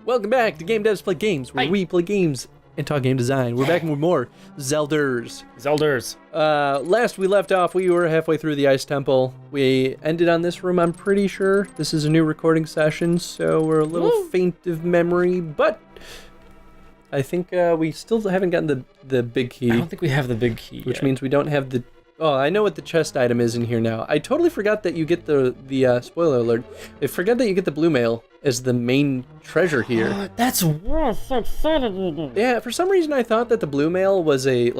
Welcome back to Game Devs Play Games, where we play games and talk game design. We're back with more Zelders. Last we left off, we were halfway through the Ice Temple. We ended on this room, I'm pretty sure. This is a new recording session, so we're a little faint of memory, but I think we still haven't gotten the big key. I don't think we have the big key Which yet. means we don't have the... Oh, I know what the chest item is in here now. I totally forgot that you get the spoiler alert. I forgot that you get the blue mail as the main treasure here. That's worth. Yeah, for some reason I thought that the blue mail was a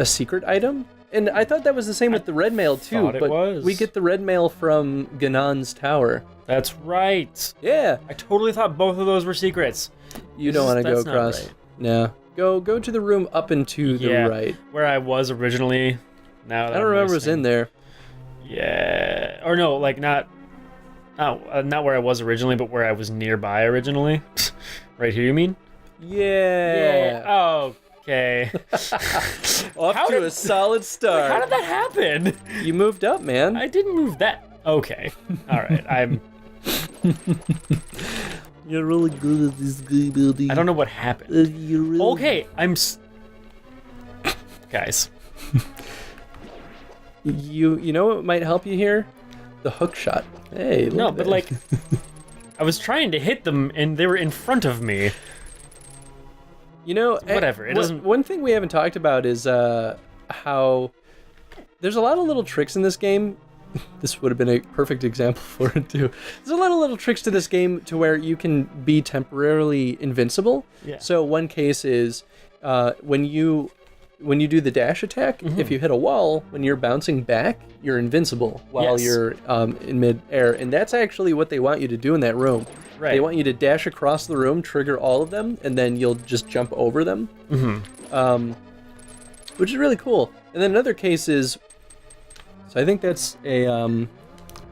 secret item. And I thought that was the same with the red mail too, thought it but was. we get the red mail from Ganon's tower. That's right. Yeah. I totally thought both of those were secrets. You don't want to go That's not across. right. No. Go to the room up and to the right. Where I was originally. Now that I don't remember it was in there. Yeah. Or no, like not where I was originally, but where I was nearby originally. Right here, you mean? Yeah. Oh, okay. Off to a solid start. How did that happen? You moved up, man. I didn't move that. Okay. All right. You're really good at this game building. I don't know what happened. You're really... Okay, guys. You know what might help you here? The hook shot. Hey, No, but like, I was trying to hit them and they were in front of me. You know, Whatever, it doesn't... One thing we haven't talked about is how there's a lot of little tricks in this game. This would have been a perfect example for it too. There's a lot of little tricks to this game to where you can be temporarily invincible. Yeah. So one case is when you do the dash attack, if you hit a wall, when you're bouncing back, you're invincible while you're in mid-air. And that's actually what they want you to do in that room. Right. They want you to dash across the room, trigger all of them, and then you'll just jump over them. Which is really cool. And then another case is, so I think that's a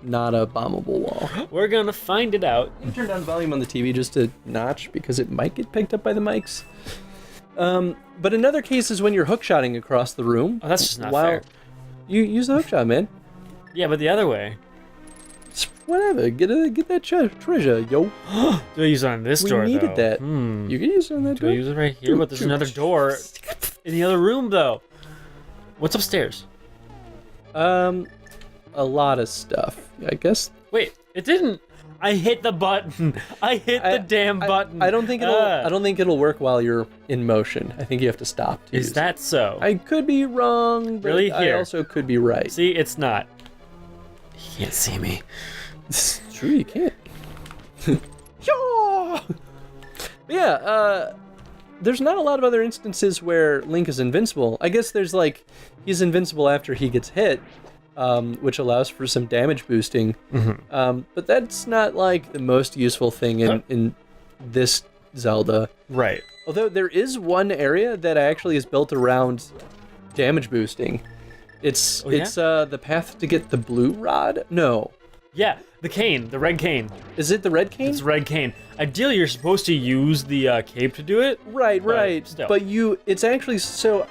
not a bombable wall. We're gonna find it out. You turn down the volume on the TV just a notch because it might get picked up by the mics. But another case is when you're hookshotting across the room. Oh, that's just not fair. You use the hookshot, man. Yeah, but the other way. It's whatever. Get that treasure, yo. Do I use it on this door, We needed though? that. You can use it on that Do I door. use it right here? But there's another door in the other room, though. What's upstairs? A lot of stuff, I guess. Wait, it didn't. I hit the button. I hit the damn button. I don't think it'll work while you're in motion. I think you have to stop. Is that so? I could be wrong, but Really? Here. I also could be right. See, it's not. He can't see me. It's true, you can't. Yeah, there's not a lot of other instances where Link is invincible. I guess there's he's invincible after he gets hit, which allows for some damage boosting. But that's not the most useful thing in this Zelda. Right. Although there is one area that actually is built around damage boosting. It's the path to get the blue rod. No. Yeah, the cane, the red cane. Is it the red cane? It's red cane. Ideally, you're supposed to use the cape to do it. Right. still. But it's actually so.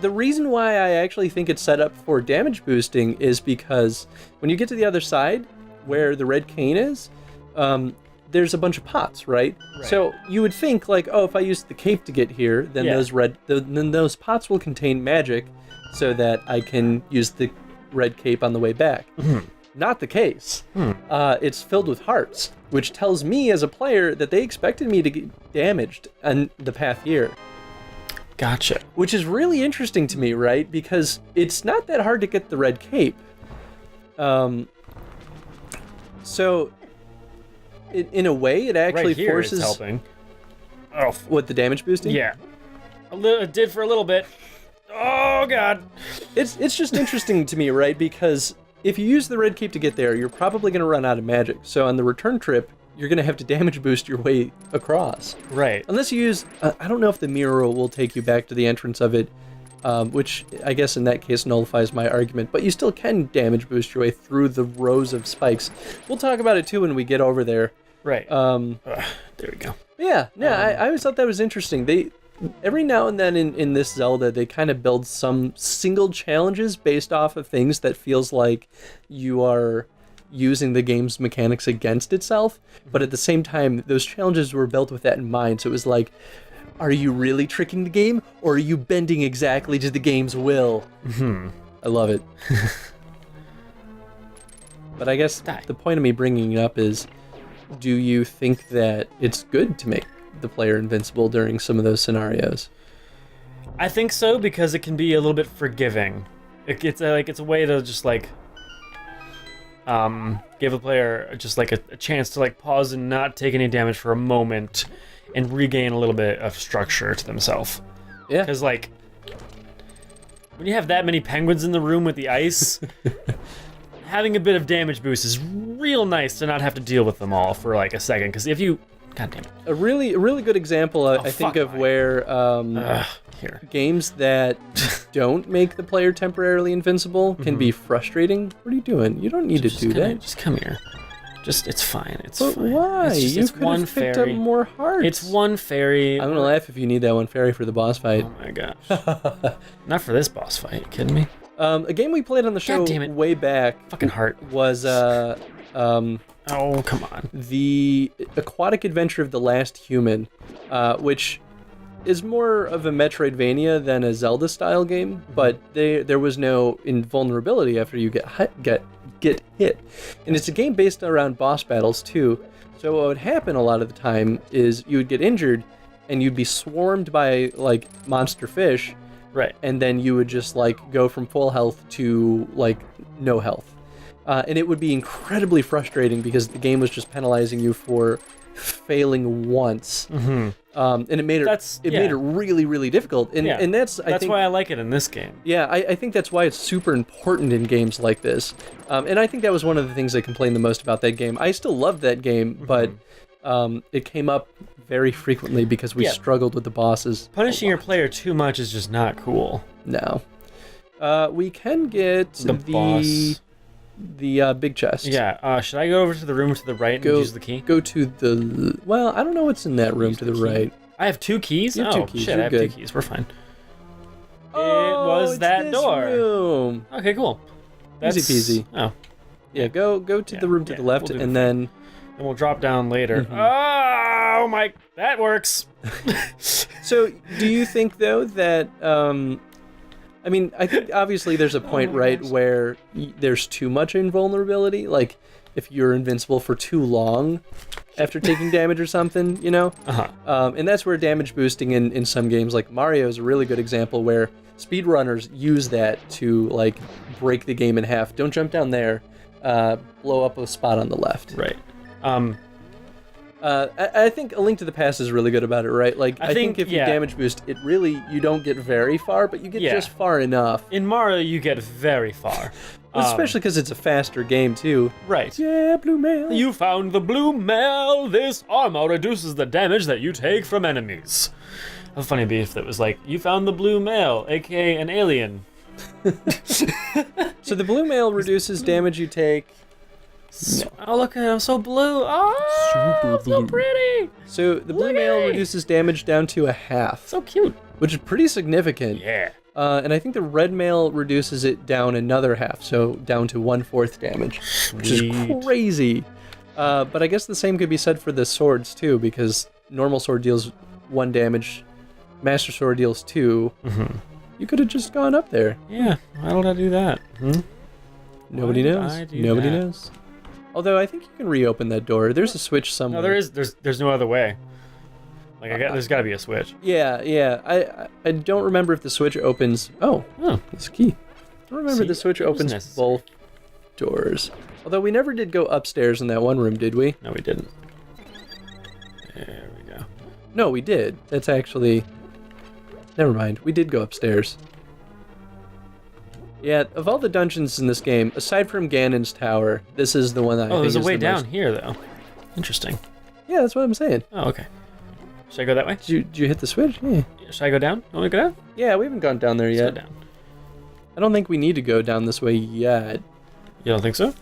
The reason why I actually think it's set up for damage boosting is because when you get to the other side, where the red cane is, there's a bunch of pots, right? So you would think if I use the cape to get here, then those pots will contain magic, so that I can use the red cape on the way back. Not the case. It's filled with hearts, which tells me as a player that they expected me to get damaged on the path here. Gotcha. Which is really interesting to me, right? Because it's not that hard to get the red cape. So, in a way, it actually right here forces... it's helping. Oh, what, the damage boosting? yeah. It did for a little bit. Oh, God. It's just interesting to me, right? Because if you use the red cape to get there, you're probably going to run out of magic. So on the return trip, you're going to have to damage boost your way across. Right. Unless you use... I don't know if the mirror will take you back to the entrance of it, which I guess in that case nullifies my argument. But you still can damage boost your way through the rows of spikes. We'll talk about it too when we get over there. Right. There we go. Yeah. I always thought that was interesting. Every now and then in this Zelda, they kind of build some single challenges based off of things that feels like you are using the game's mechanics against itself, but at the same time, those challenges were built with that in mind. So it was like, are you really tricking the game, or are you bending exactly to the game's will? Mm-hmm. I love it. But I guess the point of me bringing it up is, do you think that it's good to make the player invincible during some of those scenarios? I think so, because it can be a little bit forgiving. It's a way to just like give the player just like a chance to like pause and not take any damage for a moment and regain a little bit of structure to themselves. Yeah. Because like when you have that many penguins in the room with the ice, having a bit of damage boost is real nice to not have to deal with them all for like a second. Because if you, god damn it, a really good example I think of where games that don't make the player temporarily invincible can be frustrating. What are you doing? You don't need to do that. Just come here. It's fine. It's but fine. Why? It's could one have picked fairy. up more hearts. It's one fairy. I'm gonna laugh if you need that one fairy for the boss fight. Oh my gosh. Not for this boss fight. You kidding me? A game we played on the show way back fucking heart was oh, come on. The Aquatic Adventure of the Last Human, which is more of a Metroidvania than a Zelda-style game, but there was no invulnerability after you get hit. And it's a game based around boss battles, too. So what would happen a lot of the time is you would get injured, and you'd be swarmed by, like, monster fish, right? And then you would just, like, go from full health to, like, no health. And it would be incredibly frustrating because the game was just penalizing you for failing once. Mm-hmm. And it made it really, really difficult. And that's why I like it in this game. Yeah, I think that's why it's super important in games like this. And I think that was one of the things I complained the most about that game. I still loved that game, but it came up very frequently because we struggled with the bosses. Punishing your player too much is just not cool. No. We can get the boss. The big chest. Yeah, should I go over to the room to the right and use the key? Go to the... Well, I don't know what's in that room to the right. I have 2 keys? You have 2 keys. Shit, You're I have good. 2 keys. We're fine. Oh, it was that this door. Room. Okay, cool. Easy peasy. Oh. Yeah, go to the room to the left, and then... And we'll drop down later. Oh, my... That works. So, do you think, though, that... I mean, I think obviously there's a point, where there's too much invulnerability. Like, if you're invincible for too long after taking damage or something, you know? And that's where damage boosting in some games, like Mario, is a really good example where speedrunners use that to, like, break the game in half. Don't jump down there. Blow up a spot on the left. Right. I think A Link to the Past is really good about it, right? Like, I think if you damage boost, you don't get very far, but you get just far enough. In Mario, you get very far. Especially because it's a faster game, too. Right. Yeah, blue mail. You found the blue mail. This armor reduces the damage that you take from enemies. How funny it'd be if that was like, you found the blue mail, aka an alien. So the blue mail reduces damage you take. No. Oh, look at it, I'm so blue. Oh, super blue. So pretty. So the blue mail reduces damage down to a half. So cute. Which is pretty significant. Yeah. And I think the red mail reduces it down another half, so down to 1/4 damage. Sweet. Which is crazy. But I guess the same could be said for the swords, too, because normal sword deals 1 damage, Master Sword deals 2. Mm-hmm. You could have just gone up there. Yeah, why would I do that? Nobody knows. Nobody knows. Although I think you can reopen that door. There's a switch somewhere. No, there's no other way. Like there's got to be a switch. Yeah. I don't remember if the switch opens. Oh, it's a key. I don't remember the switch opens both doors. Although we never did go upstairs in that one room, did we? No, we didn't. There we go. No, we did. That's actually... Never mind. We did go upstairs. Yeah, of all the dungeons in this game, aside from Ganon's Tower, this is the one that I think is the most... Oh, there's a way down here, though. Interesting. Yeah, that's what I'm saying. Oh, okay. Should I go that way? Did you hit the switch? Yeah. Should I go down? Want me to go down? Yeah, we haven't gone down there yet. Let's go down. I don't think we need to go down this way yet. You don't think so?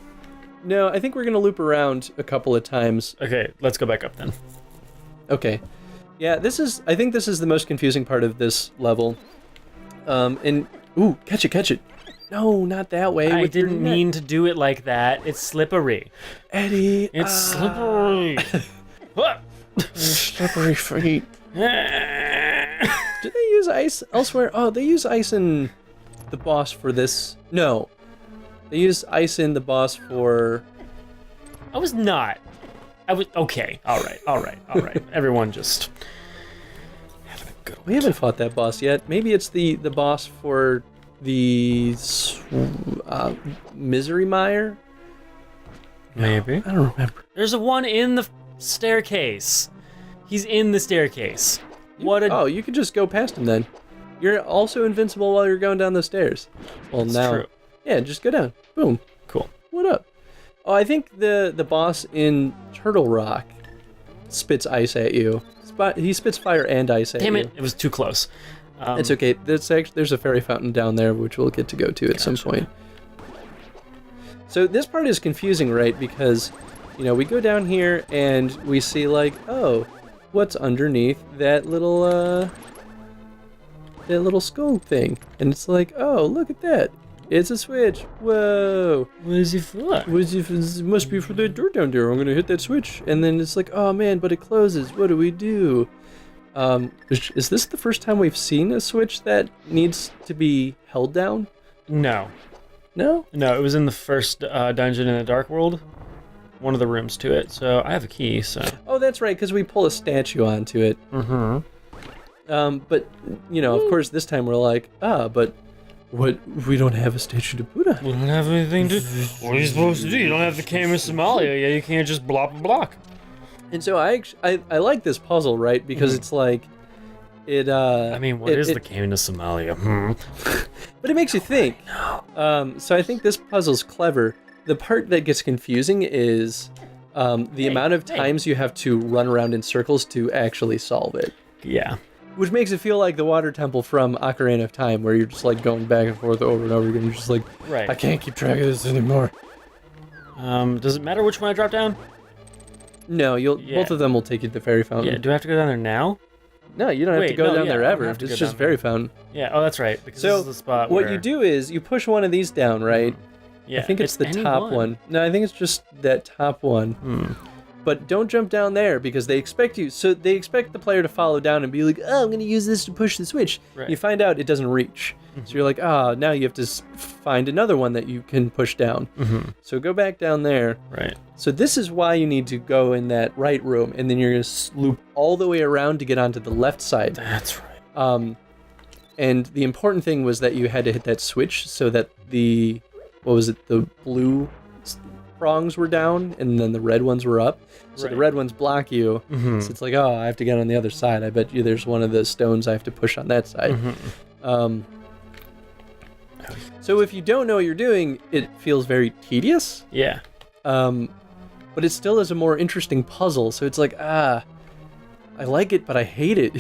No, I think we're going to loop around a couple of times. Okay, let's go back up then. Okay. Yeah, I think this is the most confusing part of this level. Ooh, catch it. No, not that way. I with your didn't net. mean to do it like that. It's slippery. Eddie. It's slippery. What? Slippery feet. Do Do they use ice elsewhere? Oh, they use ice in the boss for this. No. They use ice in the boss for... I was not. I was okay. All right. Everyone just having a good We haven't fought that boss yet. Maybe it's the boss for the Misery Mire? Maybe. I don't remember. There's a one in the staircase. He's in the staircase. What a... Oh, you can just go past him then. You're also invincible while you're going down the stairs. Well, That's now... true. Yeah, just go down. Boom. Cool. What up? Oh, I think the boss in Turtle Rock spits ice at you. He spits fire and ice at you. Damn it! It was too close. It's okay. There's a fairy fountain down there, which we'll get to go to at some point. So this part is confusing, right? Because, we go down here and we see like, oh, what's underneath that little skull thing? And it's like, oh, look at that. It's a switch. Whoa. What is it for? It must be for that door down there. I'm gonna hit that switch. And then it's like, oh man, but it closes. What do we do? Is this the first time we've seen a switch that needs to be held down? No. No? No, it was in the first dungeon in the Dark World. One of the rooms to it. So I have a key, so... Oh, that's right, because we pull a statue onto it. Mm-hmm. But, of course, this time we're like, but... What? We don't have a statue to put on. We don't have anything to... What are you supposed to do? You don't have the Came of Somalia. Yeah, you can't just block. And so I like this puzzle, right? Because it's like... I mean, what is the Came of Somalia? But it makes you think. So I think this puzzle's clever. The part that gets confusing is the amount of times you have to run around in circles to actually solve it. Yeah. Which makes it feel like the water temple from Ocarina of Time, where you're just like going back and forth over and over again. You're just like, right. I can't keep track of this anymore. Does it matter which one I drop down? No, both of them will take you to the fairy fountain. Yeah, do I have to go down there now? No, you don't have to go down there ever. It's just fairy fountain. Yeah, oh, that's right. Because so this is the spot what where... you do is you push one of these down, right? Yeah, I think it's the top one. No, I think it's just that top one. But don't jump down there because they expect you. So they expect the player to follow down and be like, oh, I'm going to use this to push the switch. Right. You find out it doesn't reach. So you're like, now you have to find another one that you can push down. So go back down there. Right. So this is why you need to go in that right room. And then you're going to loop all the way around to get onto the left side. That's right. And the important thing was that you had to hit that switch so that the blue prongs were down and then the red ones were up. So the red ones block you. So it's like, oh, I have to get on the other side. I bet you there's one of the stones I have to push on that side. So if you don't know what you're doing, it feels very tedious. Yeah. But it still is a more interesting puzzle. So it's like, I like it, but I hate it.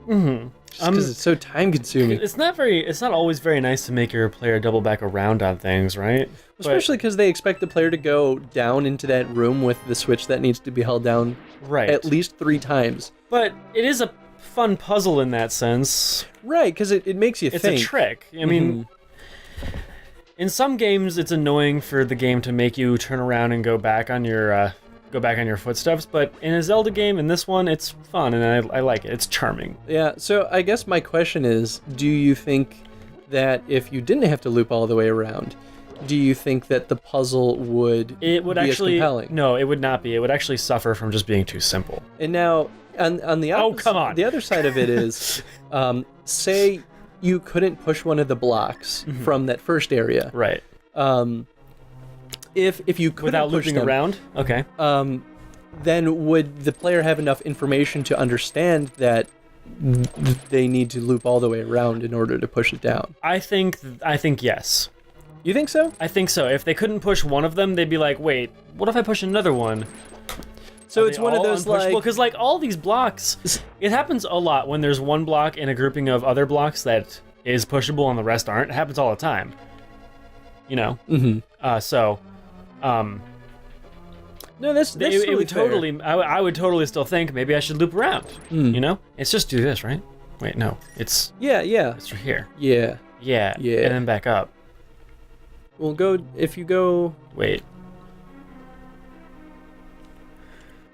Because it's so time consuming. It's not always very nice to make your player double back around on things, right? Especially because they expect the player to go down into that room with the switch that needs to be held down at least 3 times. But it is a fun puzzle in that sense. Right, because it makes you think. It's a trick. I mean, in some games, it's annoying for the game to make you turn around and go back on your footsteps, but in a Zelda game, in this one, it's fun, and I like it. It's charming. Yeah, so I guess my question is, do you think that if you didn't have to loop all the way around, do you think that the puzzle would be actually, as compelling? No, it would not be. It would actually suffer from just being too simple. And now, on the opposite, come on. The other side of it is, say you couldn't push one of the blocks from that first area. Right. If you couldn't without push looping them, around, okay. Then would the player have enough information to understand that they need to loop all the way around in order to push it down? I think yes. You think so? I think so. If they couldn't push one of them, they'd be like, wait, what if I push another one? So it's one of those like... Because like all these blocks, it happens a lot when there's one block in a grouping of other blocks that is pushable and the rest aren't. It happens all the time. You know? No, that's it would fair. totally. I would totally still think maybe I should loop around. You know, it's just do this, right? Wait, no, it's yeah. It's right here. Yeah. Yeah, and then back up. Well, if you go. Wait.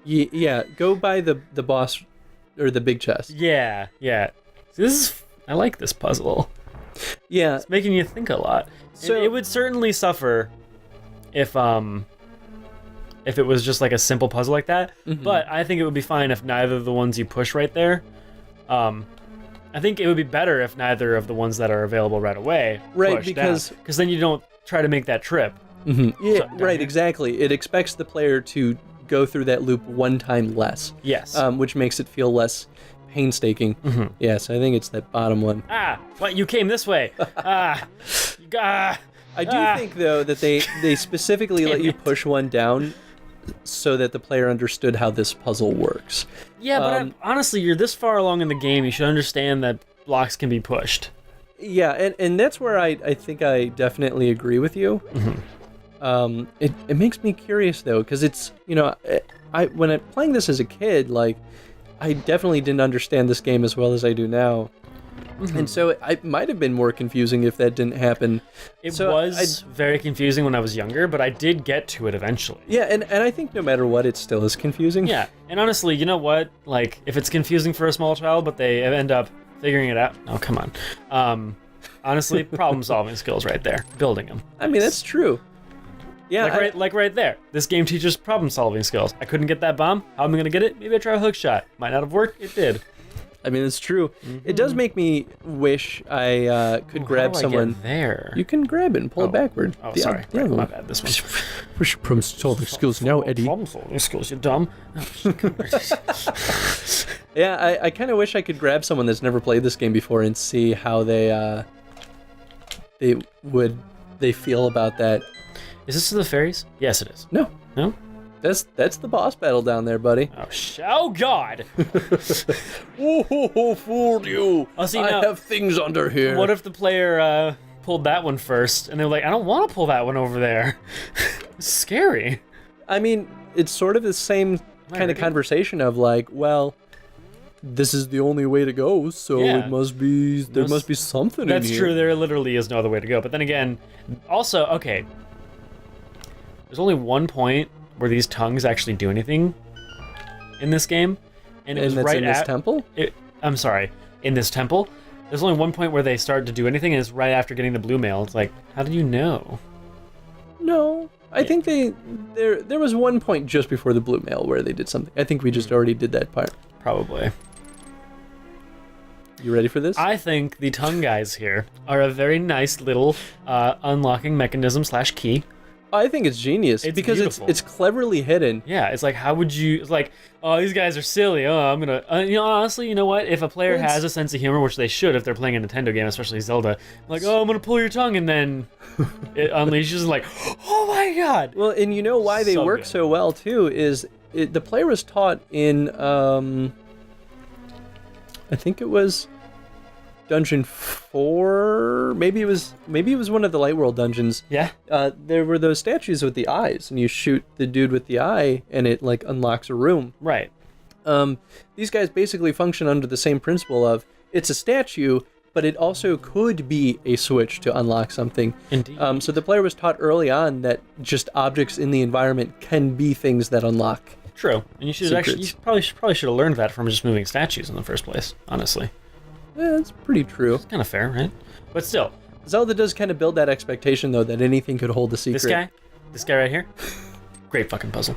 Yeah, go by the boss or the big chest. Yeah. See, I like this puzzle. Yeah. It's making you think a lot. So And it would certainly suffer if it was just like a simple puzzle like that. Mm-hmm. But I think it would be fine if neither of the ones you push right there. I think it would be better if neither of the ones that are available right away. Right, because then you don't try to make that trip. Mm-hmm. Yeah, So, right, exactly. It expects the player to go through that loop one time less. Yes. Which makes it feel less painstaking. Mm-hmm. Yes, I think it's that bottom one. What? You came this way. I do think, though, that they specifically let you push one down so that the player understood how this puzzle works. Yeah, but honestly, you're this far along in the game, you should understand that blocks can be pushed. Yeah, and that's where I think I definitely agree with you. Mm-hmm. It makes me curious, though, because it's, when I'm playing this as a kid, like, I definitely didn't understand this game as well as I do now. Mm-hmm. And so it might have been more confusing if that didn't happen. It was very confusing when I was younger, but I did get to it eventually. Yeah, and I think no matter what, it still is confusing. Yeah, and honestly, you know what? Like, if it's confusing for a small child, but they end up figuring it out. Oh, come on. Honestly, problem-solving skills right there. Building them. I mean, that's true. Yeah, like right there. This game teaches problem-solving skills. I couldn't get that bomb. How am I going to get it? Maybe I try a hook shot. Might not have worked. It did. I mean, it's true. Mm-hmm. It does make me wish I could grab someone. Get there? You can grab it and pull it backward. Oh, sorry. Yeah, my bad. This one. Where's your problem-solving skills now, Eddie? Problem-solving skills, you dumb. Yeah, I kind of wish I could grab someone that's never played this game before and see how they feel about that. Is this to the fairies? Yes, it is. No. No? That's the boss battle down there, buddy. Oh God! Oh, fooled you! I have things under here. What if the player pulled that one first, and they're like, I don't want to pull that one over there. It's scary. I mean, it's sort of the same kind of conversation of like, well, this is the only way to go, so it must be there must be something in here. That's true. There literally is no other way to go. But then again, also, okay, there's only one point where these tongues actually do anything in this game, and it was right in this temple. I'm sorry, in this temple. There's only one point where they start to do anything, and it's right after getting the blue mail. It's like, how did you know? No, I think there was one point just before the blue mail where they did something. I think we just already did that part. Probably. You ready for this? I think the tongue guys here are a very nice little unlocking mechanism / key. I think it's genius because beautiful. it's cleverly hidden. Yeah, it's like, how would you? It's like, oh, these guys are silly. Oh, I'm gonna. Honestly, you know what? If a player has a sense of humor, which they should, if they're playing a Nintendo game, especially Zelda, like, oh, I'm gonna pull your tongue, and then it unleashes, and like, oh my God. Well, and you know why they work so well too is the player was taught in I think it was Dungeon 4, maybe it was one of the Light World dungeons. Yeah. There were those statues with the eyes, and you shoot the dude with the eye, and it like unlocks a room. Right. These guys basically function under the same principle of it's a statue, but it also could be a switch to unlock something. Indeed. So the player was taught early on that just objects in the environment can be things that unlock. True, and you probably should have learned that from just moving statues in the first place. Honestly. Yeah, that's pretty true. It's kind of fair, right? But still, Zelda does kind of build that expectation, though, that anything could hold a secret. This guy right here, great fucking puzzle.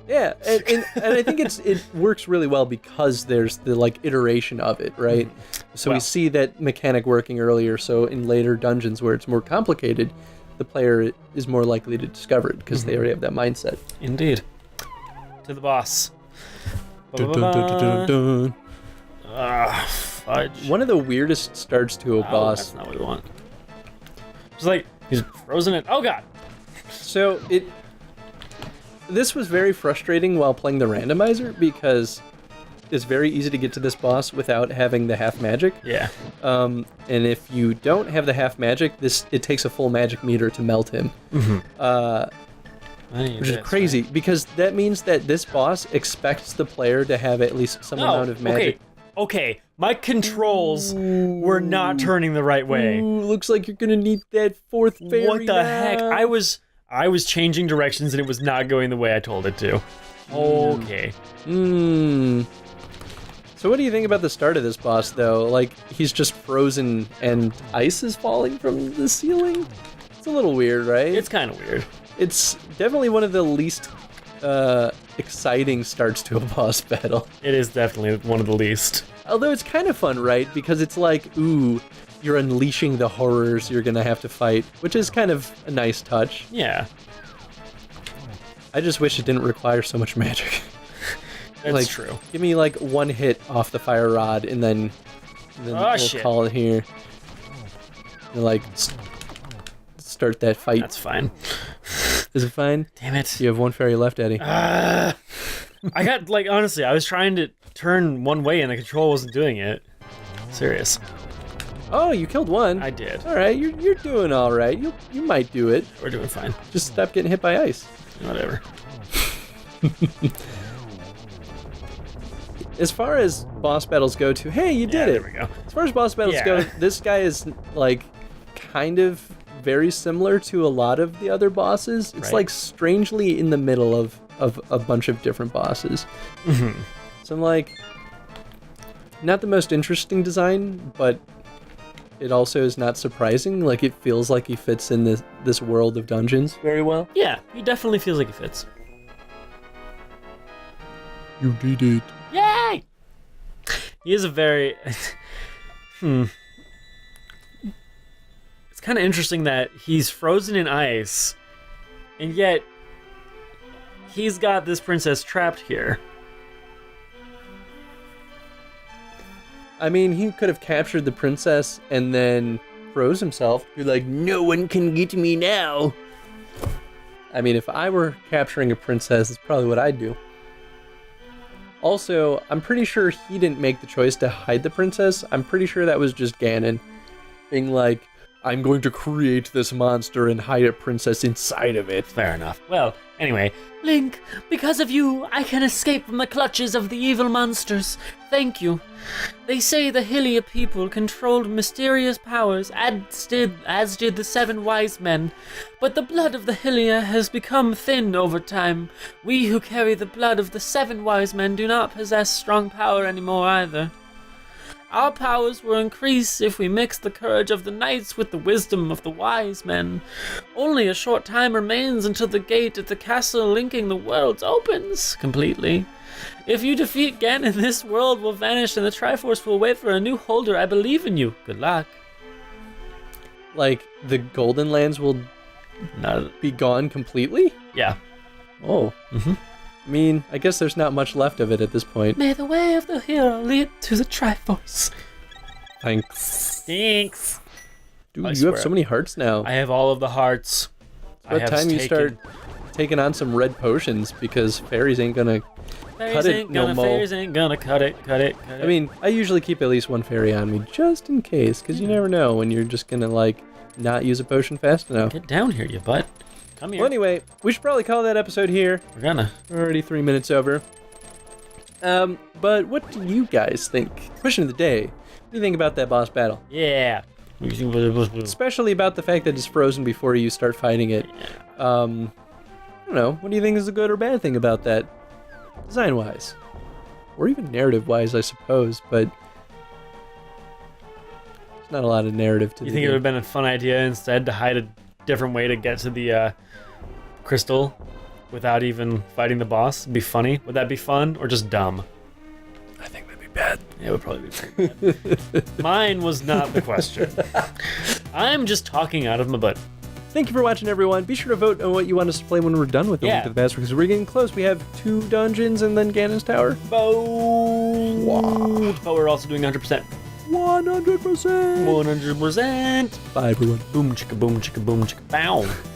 Yeah, and I think it works really well because there's the like iteration of it, right? So we see that mechanic working earlier. So in later dungeons where it's more complicated, the player is more likely to discover it because they already have that mindset. Indeed. To the boss. Dun, dun, dun, dun, dun, dun. Fudge. One of the weirdest starts to a boss. That's not what we want. It's like he's frozen it. Oh God. So this was very frustrating while playing the randomizer because it's very easy to get to this boss without having the half magic. Yeah. And if you don't have the half magic, it takes a full magic meter to melt him. Which is crazy because that means that this boss expects the player to have at least some amount of magic. Okay, My controls were not turning the right way. Ooh, looks like you're gonna need that fourth fairy. What the heck? I was changing directions and it was not going the way I told it to. Okay. So what do you think about the start of this boss, though? Like, he's just frozen and ice is falling from the ceiling? It's a little weird, right? It's kind of weird. It's definitely one of the least exciting starts to a boss battle. It is definitely one of the least. Although it's kind of fun, right? Because it's like, ooh, you're unleashing the horrors you're gonna have to fight, which is kind of a nice touch. Yeah. I just wish it didn't require so much magic. That's like, true. Give me like one hit off the fire rod and then we'll shit. call it here. And like start that fight. That's fine. Is it fine? Damn it. You have one fairy left, Eddie. I got, like, honestly, I was trying to turn one way and the control wasn't doing it. Serious. Oh, you killed one. I did. All right, you're doing all right. You might do it. We're doing fine. Just stop getting hit by ice. Whatever. As far as boss battles go, hey, you did it. There we go. As far as boss battles go, this guy is like kind of very similar to a lot of the other bosses. It's like strangely in the middle of a bunch of different bosses. Mm-hmm. So I'm like, not the most interesting design, but it also is not surprising. Like, it feels like he fits in this world of dungeons very well. Yeah, he definitely feels like he fits. You did it. Yay! He is a very... It's kind of interesting that he's frozen in ice, and yet he's got this princess trapped here. I mean, he could have captured the princess and then froze himself. Be like, no one can get me now. I mean, if I were capturing a princess, that's probably what I'd do. Also, I'm pretty sure he didn't make the choice to hide the princess. I'm pretty sure that was just Ganon being like, I'm going to create this monster and hide a princess inside of it. Fair enough. Well, anyway, Link, because of you, I can escape from the clutches of the evil monsters. Thank you. They say the Hylia people controlled mysterious powers, as did the 7 wise men. But the blood of the Hylia has become thin over time. We who carry the blood of the 7 wise men do not possess strong power anymore either. Our powers will increase if we mix the courage of the knights with the wisdom of the wise men. Only a short time remains until the gate at the castle linking the worlds opens completely. If you defeat Ganon, this world will vanish and the Triforce will wait for a new holder. I believe in you. Good luck. Like, the Golden Lands will be gone completely? Yeah. Oh. Mm-hmm. I mean, I guess there's not much left of it at this point. May the way of the hero lead to the Triforce. Thanks. Thanks. Dude, you have so many hearts now. I have all of the hearts. It's about time you start taking on some red potions, because fairies ain't gonna cut it no more. Fairies ain't gonna cut it. I mean, I usually keep at least one fairy on me, just in case, because you never know when you're just gonna, like, not use a potion fast enough. Get down here, you butt. Come here. Well, anyway, we should probably call that episode here. We're already 3 minutes over. But what do you guys think? Question of the day. What do you think about that boss battle? Yeah. Especially about the fact that it's frozen before you start fighting it. I don't know. What do you think is a good or bad thing about that? Design-wise. Or even narrative-wise, I suppose, but there's not a lot of narrative to the You think it would have been a fun idea instead to hide a different way to get to the crystal without even fighting the boss? It'd be funny. Would that be fun or just dumb? I think that'd be bad. It would probably be pretty bad. Mine was not the question. I'm just talking out of my butt. Thank you for watching, everyone. Be sure to vote on what you want us to play when we're done with the Link to the Past, because we're getting close. We have 2 dungeons and then Ganon's Tower. Boom! Wow. But we're also doing 100%. 100%! 100%! Bye, everyone. Boom, chicka, boom, chicka, boom, chicka, bow.